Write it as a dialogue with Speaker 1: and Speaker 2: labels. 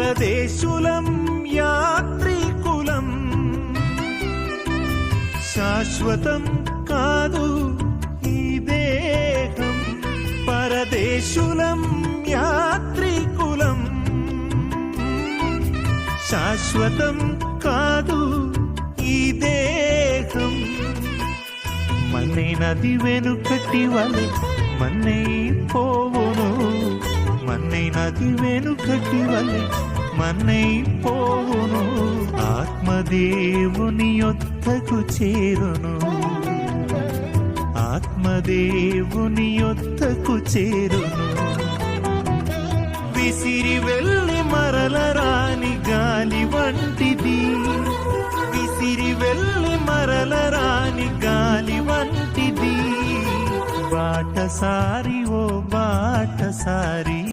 Speaker 1: పరదేశులం యాత్రికులం, శాశ్వతం కాదు ఈ దేహం. పరదేశులం యాత్రికులం, శాశ్వతం కాదు ఈ దేహం. మన్నే నది వెనుకటి వలె మన్నే పోవును, మన్నే నది వెనుకటి వలె మన్నే పోవును. ఆత్మదేవుని యొద్దకు చేరును, ఆత్మదేవుని యొద్దకు చేరును. విసిరి వెళ్ళి మరల రాని గాలి వంటిది, విసిరి వెళ్ళి మరల రాని గాలి వంటిది. బాటసారి ఓ బాటసారి